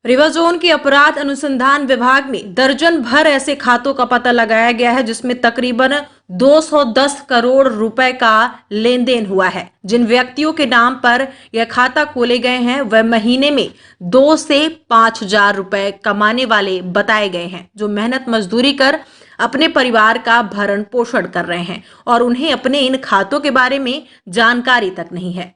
Rewa zone के अपराध अनुसंधान विभाग में दर्जन भर ऐसे खातों का पता लगाया गया है जिसमें तकरीबन 210 करोड़ रुपए का लेन देन हुआ है। जिन व्यक्तियों के नाम पर यह खाता खोले गए हैं वह महीने में 2 से 5,000 रुपए कमाने वाले बताए गए हैं, जो मेहनत मजदूरी कर अपने परिवार का भरण पोषण कर रहे हैं और उन्हें अपने इन खातों के बारे में जानकारी तक नहीं है।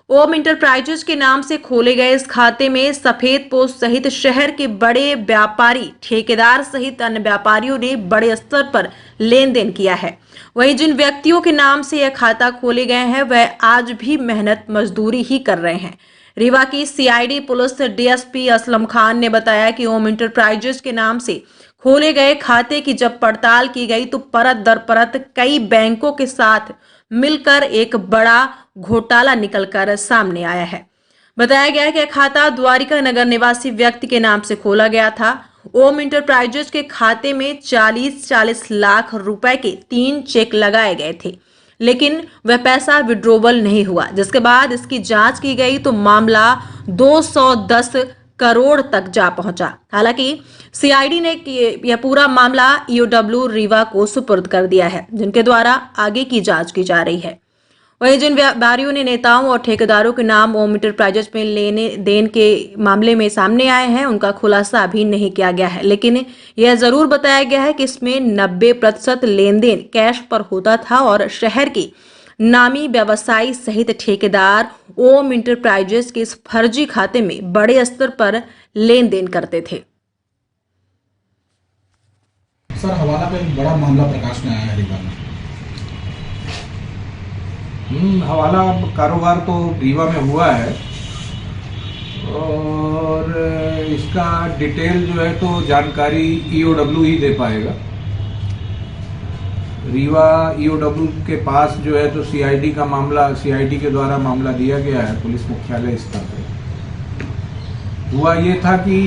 ओम इंटरप्राइजेज के नाम से खोले गए इस खाते में सफेद पोस्ट सहित शहर के बड़े व्यापारी, ठेकेदार सहित अन्य व्यापारियों ने बड़े स्तर पर लेन देन किया है। वहीं जिन व्यक्तियों के नाम से यह खाता खोले गए हैं वह आज भी मेहनत मजदूरी ही कर रहे हैं। रीवा की CID police DSP Aslam Khan ने बताया कि ओम इंटरप्राइजेज के नाम से खोले गए खाते की जब पड़ताल की गई तो परत दर परत कई बैंकों के साथ मिलकर एक बड़ा घोटाला निकलकर सामने आया है। बताया गया है कि खाता द्वारिका नगर निवासी व्यक्ति के नाम से खोला गया था। ओम इंटरप्राइजेज के खाते में 40 लाख रुपए के 3 चेक लगाए गए थे, लेकिन वह पैसा विड्रॉवल नहीं हुआ, जिसके बाद इसकी जांच की गई तो मामला 210 करोड़ तक जा पहुंचा। हालांकि सीआईडी ने यह पूरा मामला ईओडब्ल्यू रीवा को सुपुर्द कर दिया है, जिनके द्वारा आगे की जांच की जा रही है। वहीं जिन व्यापारियों ने नेताओं और ठेकेदारों के नाम ओम इंटरप्राइजेज में लेने देन के मामले में सामने आए हैं, उनका खुलासा अभी नहीं किया गया है, लेकिन यह जरूर बताया गया है कि इसमें 90% लेन देन कैश पर होता था और शहर की नामी व्यवसायी सहित ठेकेदार ओम इंटरप्राइजेज के इस फर्जी खाते में बड़े स्तर पर लेन देन करते थे। सर, हवाला पे एक बड़ा मामला प्रकाश में आया है रीवा में। हवाला कारोबार तो रीवा में हुआ है और इसका डिटेल जो है तो जानकारी ईओडब्ल्यू ही दे पाएगा। रीवा ईओडब्ल्यू के पास जो है तो सीआईडी का मामला, सीआईडी के द्वारा मामला दिया गया है पुलिस मुख्यालय स्तर पे। हुआ ये था कि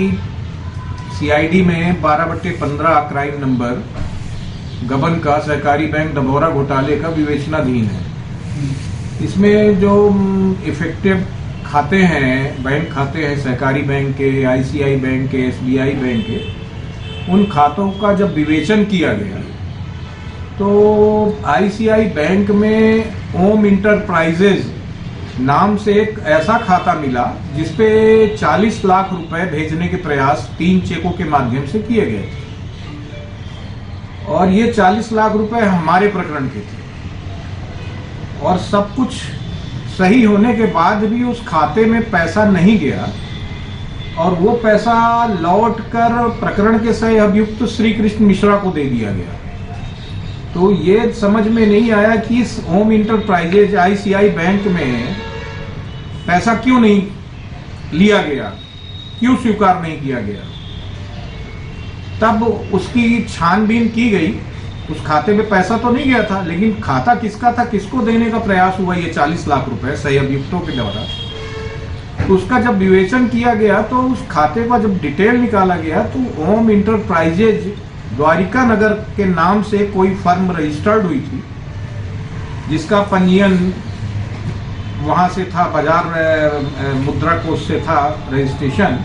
सीआईडी में 12/15 क्राइम नंबर गबन का सहकारी बैंक डभौरा घोटाले का विवेचनाधीन है। इसमें जो इफेक्टिव खाते हैं, बैंक खाते हैं सहकारी बैंक के, आईसीआई बैंक के, एसबीआई बैंक के, उन खातों का जब विवेचन किया गया तो आईसीआई बैंक में ओम इंटरप्राइजेज नाम से एक ऐसा खाता मिला जिसपे 40 लाख रुपए भेजने के प्रयास 3 चेकों के माध्यम से किए गए थे और ये 40 लाख रुपए हमारे प्रकरण के थे और सब कुछ सही होने के बाद भी उस खाते में पैसा नहीं गया और वो पैसा लौटकर प्रकरण के सह अभियुक्त श्री कृष्ण मिश्रा को दे दिया गया। तो ये समझ में नहीं आया कि इस ओम इंटरप्राइजेज आईसीआई बैंक में पैसा क्यों नहीं लिया गया, क्यों स्वीकार नहीं किया गया। तब उसकी छानबीन की गई। उस खाते में पैसा तो नहीं गया था, लेकिन खाता किसका था, किसको देने का प्रयास हुआ ये 40 लाख रुपए सही अभियुक्तों के द्वारा। तो उसका जब विवेचन किया गया तो उस खाते का जब डिटेल निकाला गया तो ओम इंटरप्राइजेज द्वारिका नगर के नाम से कोई फर्म रजिस्टर्ड हुई थी जिसका पंजीयन वहां से था, बाजार मुद्रा कोष से था रजिस्ट्रेशन,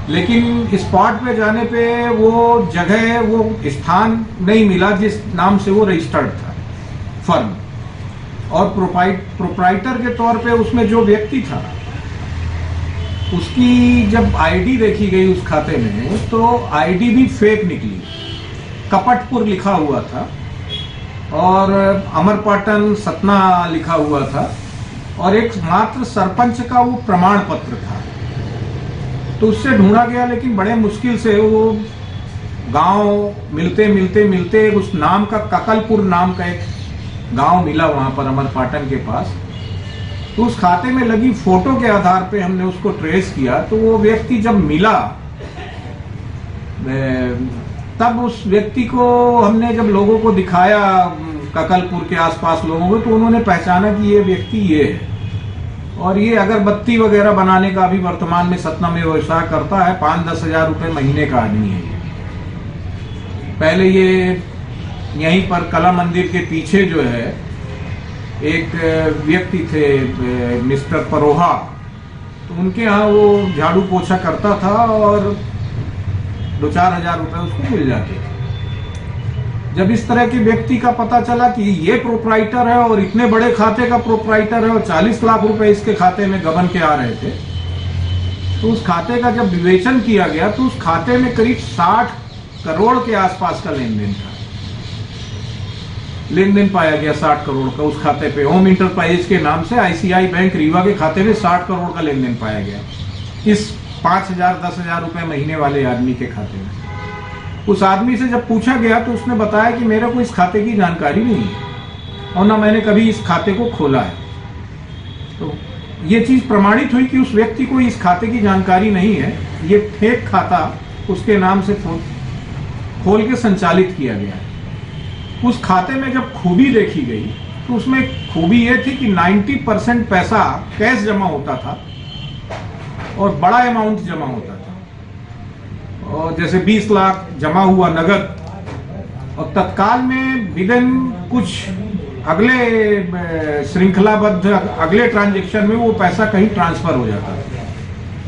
लेकिन स्पॉट पे जाने पे वो जगह, वो स्थान नहीं मिला जिस नाम से वो रजिस्टर्ड था फर्म। और प्रोप्राइटर के तौर पे उसमें जो व्यक्ति था उसकी जब आईडी देखी गई उस खाते में तो आईडी भी फेक निकली। कपटपुर लिखा हुआ था और अमरपाटन सतना लिखा हुआ था और एक मात्र सरपंच का वो प्रमाण पत्र था। तो उससे ढूंढा गया, लेकिन बड़े मुश्किल से वो गांव मिलते उस नाम का ककलपुर नाम का एक गांव मिला वहां पर अमरपाटन के पास। तो उस खाते में लगी फोटो के आधार पे हमने उसको ट्रेस किया तो वो व्यक्ति जब मिला तब उस व्यक्ति को हमने जब लोगों को दिखाया, ककलपुर के आसपास लोगों को, तो उन्होंने पहचाना कि ये व्यक्ति ये है और ये अगरबत्ती वगैरह बनाने का अभी वर्तमान में सतना में व्यवसाय करता है। 5-10 हजार रुपए महीने का आदमी है। पहले ये यहीं पर कला मंदिर के पीछे जो है एक व्यक्ति थे मिस्टर परोहा, तो उनके यहाँ वो झाड़ू पोछा करता था और 2-4 हजार रुपए उसको मिल जाते थे। जब इस तरह के व्यक्ति का पता चला कि ये प्रोप्राइटर है और इतने बड़े खाते का प्रोप्राइटर है और 40 लाख रुपए इसके खाते में गबन के आ रहे थे, तो उस खाते का जब विवेचन किया गया तो उस खाते में करीब 60 करोड़ के आसपास का लेन देन पाया गया। 60 करोड़ का उस खाते पे होम इंटरप्राइजेज के नाम से आईसीआई बैंक रीवा के खाते में 60 करोड़ का लेन देन पाया गया, इस 5,000-10,000 रुपए महीने वाले आदमी के खाते में। उस आदमी से जब पूछा गया तो उसने बताया कि मेरे को इस खाते की जानकारी नहीं है और ना मैंने कभी इस खाते को खोला है। तो ये चीज प्रमाणित हुई कि उस व्यक्ति को इस खाते की जानकारी नहीं है, ये फेक खाता उसके नाम से खोल के संचालित किया गया है। उस खाते में जब खूबी देखी गई तो उसमें खूबी ये थी कि 90% पैसा कैश जमा होता था और बड़ा अमाउंट जमा होता था। और जैसे 20 लाख जमा हुआ नगद और तत्काल में विदिन कुछ अगले श्रृंखलाबद्ध अगले ट्रांजैक्शन में वो पैसा कहीं ट्रांसफर हो जाता था,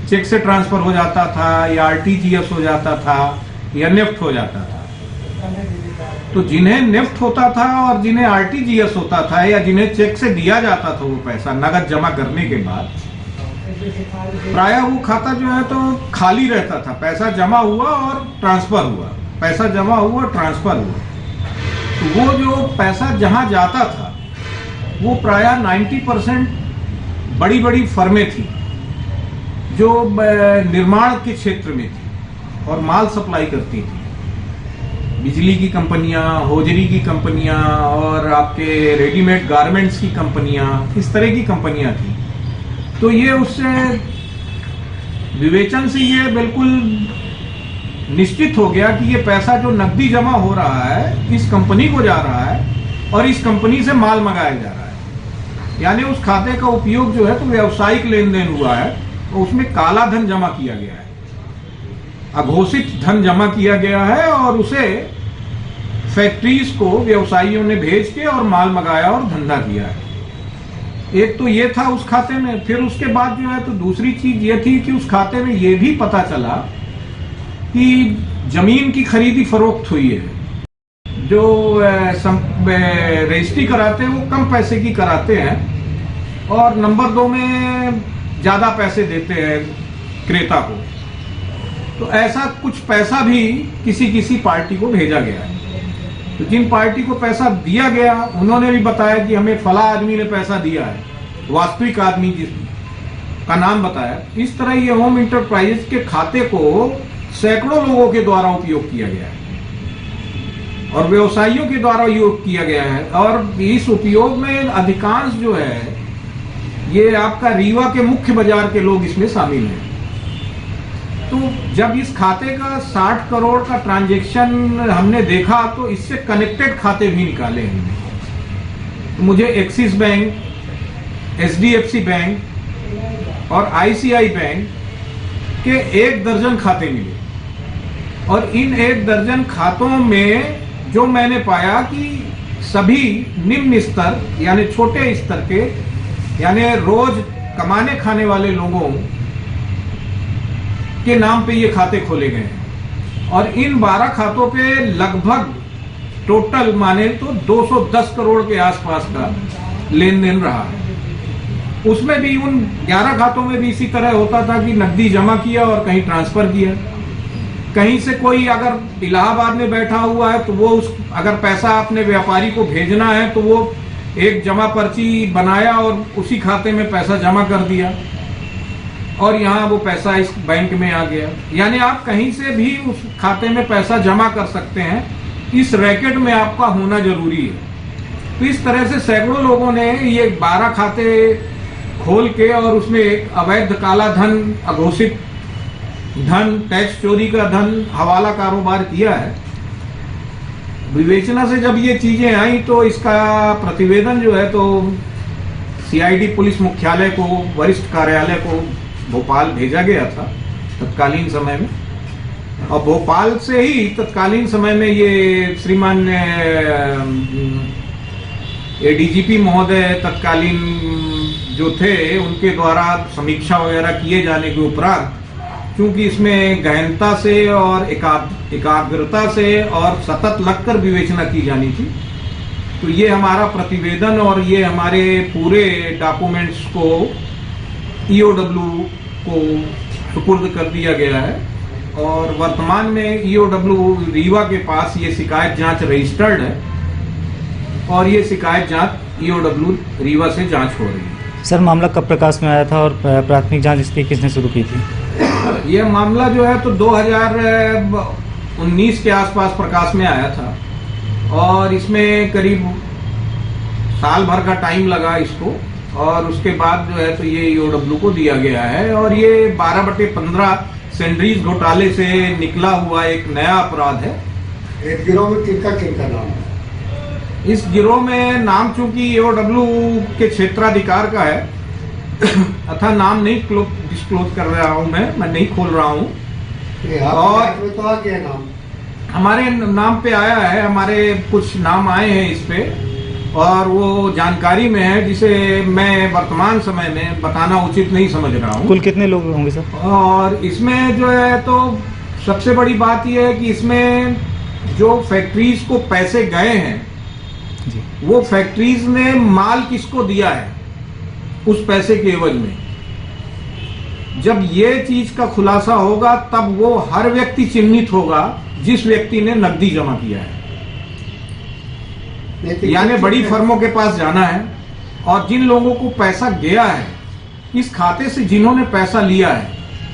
चेक से ट्रांसफर हो जाता था या आरटीजीएस हो जाता था या नेफ्ट हो जाता था। तो जिन्हें नेफ्ट होता था और जिन्हें आरटीजीएस होता था या जिन्हें चेक से दिया जाता था वो पैसा नगद जमा करने के बाद, प्रायः वो खाता जो है तो खाली रहता था। पैसा जमा हुआ और ट्रांसफर हुआ, पैसा जमा हुआ ट्रांसफर हुआ। तो वो जो पैसा जहां जाता था वो प्रायः 90% बड़ी बड़ी फर्में थी जो निर्माण के क्षेत्र में थी और माल सप्लाई करती थी। बिजली की कंपनियां, होजरी की कंपनियां और आपके रेडीमेड गारमेंट्स की कंपनियां, इस तरह की कंपनियां थी। तो ये उससे विवेचन से ये बिल्कुल निश्चित हो गया कि ये पैसा जो नकदी जमा हो रहा है इस कंपनी को जा रहा है और इस कंपनी से माल मंगाया जा रहा है। यानी उस खाते का उपयोग जो है तो व्यावसायिक लेन देन हुआ है और उसमें काला धन जमा किया गया है, अघोषित धन जमा किया गया है और उसे फैक्ट्रीज को व्यवसायियों ने भेज के और माल मंगाया और धंधा किया है। एक तो ये था उस खाते में। फिर उसके बाद जो है तो दूसरी चीज ये थी कि उस खाते में ये भी पता चला कि जमीन की खरीदी फरोख्त हुई है। जो रजिस्ट्री कराते हैं वो कम पैसे की कराते हैं और नंबर 2 में ज्यादा पैसे देते हैं क्रेता को। तो ऐसा कुछ पैसा भी किसी पार्टी को भेजा गया है। तो जिन पार्टी को पैसा दिया गया उन्होंने भी बताया कि हमें फला आदमी ने पैसा दिया है, वास्तविक आदमी जिसका नाम बताया। इस तरह ये होम इंटरप्राइजेज के खाते को सैकड़ों लोगों के द्वारा उपयोग किया गया है और व्यवसायियों के द्वारा उपयोग किया गया है। और इस उपयोग में अधिकांश जो है ये आपका रीवा के मुख्य बाजार के लोग इसमें शामिल हैं। तो जब इस खाते का 60 करोड़ का ट्रांजैक्शन हमने देखा तो इससे कनेक्टेड खाते भी निकाले हमने। तो मुझे एक्सिस बैंक, एचडीएफसी बैंक और आईसीआई बैंक के 1 दर्जन खाते मिले और इन 1 दर्जन खातों में जो मैंने पाया कि सभी निम्न स्तर यानी छोटे स्तर के यानी रोज कमाने खाने वाले लोगों के नाम पे ये खाते खोले गए हैं और इन 12 खातों पे लगभग टोटल माने तो 210 करोड़ के आसपास का लेन देन रहा है। उसमें भी उन 11 खातों में भी इसी तरह होता था कि नकदी जमा किया और कहीं ट्रांसफर किया। कहीं से कोई अगर इलाहाबाद में बैठा हुआ है तो वो अगर पैसा अपने व्यापारी को भेजना है तो वो एक जमा पर्ची बनाया और उसी खाते में पैसा जमा कर दिया और यहाँ वो पैसा इस बैंक में आ गया। यानी आप कहीं से भी उस खाते में पैसा जमा कर सकते हैं, इस रैकेट में आपका होना जरूरी है। तो इस तरह से सैकड़ों लोगों ने ये 12 खाते खोल के और उसमें एक अवैध काला धन, अघोषित धन, टैक्स चोरी का धन, हवाला कारोबार किया है। विवेचना से जब ये चीजें आई तो इसका प्रतिवेदन जो है तो सीआईडी पुलिस मुख्यालय को, वरिष्ठ कार्यालय को भोपाल भेजा गया था तत्कालीन समय में और भोपाल से ही तत्कालीन समय में ये श्रीमान एडीजीपी महोदय तत्कालीन जो थे उनके द्वारा समीक्षा वगैरह किए जाने के उपरांत, क्योंकि इसमें गहनता से और एकाग्रता से और सतत लगकर विवेचना की जानी थी, तो ये हमारा प्रतिवेदन और ये हमारे पूरे डॉक्यूमेंट्स को ईओडब्ल्यू को सुपुर्द कर दिया गया है। और वर्तमान में ईओडब्ल्यू रीवा के पास ये शिकायत जांच रजिस्टर्ड है और ये शिकायत जांच ईओडब्ल्यू रीवा से जांच हो रही है। सर, मामला कब प्रकाश में आया था और प्राथमिक जांच इसकी किसने शुरू की थी? ये मामला जो है तो 2019 के आसपास प्रकाश में आया था और इसमें करीब साल भर का टाइम लगा इसको, और उसके बाद जो है तो ये ईओडब्ल्यू को दिया गया है। और ये 12/15 सैंडरीज घोटाले से निकला हुआ एक नया अपराध है। एक गिरोह में किनका नाम है? इस गिरोह में नाम चूंकि ईओडब्ल्यू के क्षेत्राधिकार का है अथा नाम नहीं डिस्क्लोज कर रहा हूं, मैं नहीं खोल रहा हूं। और तो आ गया नाम, हमारे नाम पे आया है, हमारे कुछ नाम आए हैं इस पे और वो जानकारी में है जिसे मैं वर्तमान समय में बताना उचित नहीं समझ रहा हूँ। कुल कितने लोग होंगे सर? और इसमें जो है तो सबसे बड़ी बात यह है कि इसमें जो फैक्ट्रीज को पैसे गए हैं जी। वो फैक्ट्रीज ने माल किसको दिया है उस पैसे के एवज में। जब ये चीज का खुलासा होगा तब वो हर व्यक्ति चिन्हित होगा जिस व्यक्ति ने नकदी जमा किया है। यानी बड़ी फर्मों के पास जाना है और जिन लोगों को पैसा गया है, इस खाते से जिन्होंने पैसा लिया है,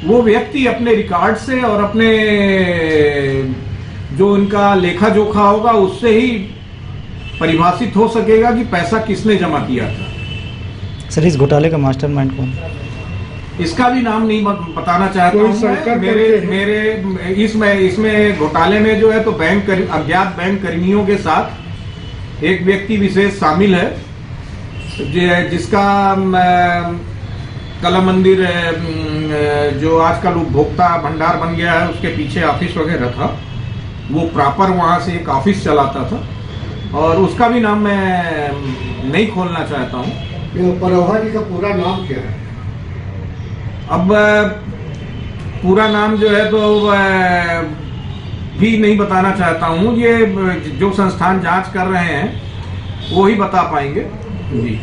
वो व्यक्ति अपने रिकॉर्ड से और अपने जो इनका लेखा जोखा होगा उससे ही परिभाषित हो सकेगा कि पैसा किसने जमा किया था। सर, इस घोटाले का मास्टरमाइंड कौन? इसका भी नाम नहीं बताना चाहता हूं मैं। मेरे इसमें घोटाले में जो है तो अज्ञात बैंक कर्मियों के साथ एक व्यक्ति विशेष शामिल है जिसका कला मंदिर जो आजकल उपभोक्ता भंडार बन गया है उसके पीछे ऑफिस वगैरह था, वो प्रॉपर वहां से एक ऑफिस चलाता था और उसका भी नाम मैं नहीं खोलना चाहता हूं। परोहा जी का पूरा नाम क्या है? अब पूरा नाम जो है तो भी नहीं बताना चाहता हूं। ये जो संस्थान जांच कर रहे हैं वो ही बता पाएंगे जी।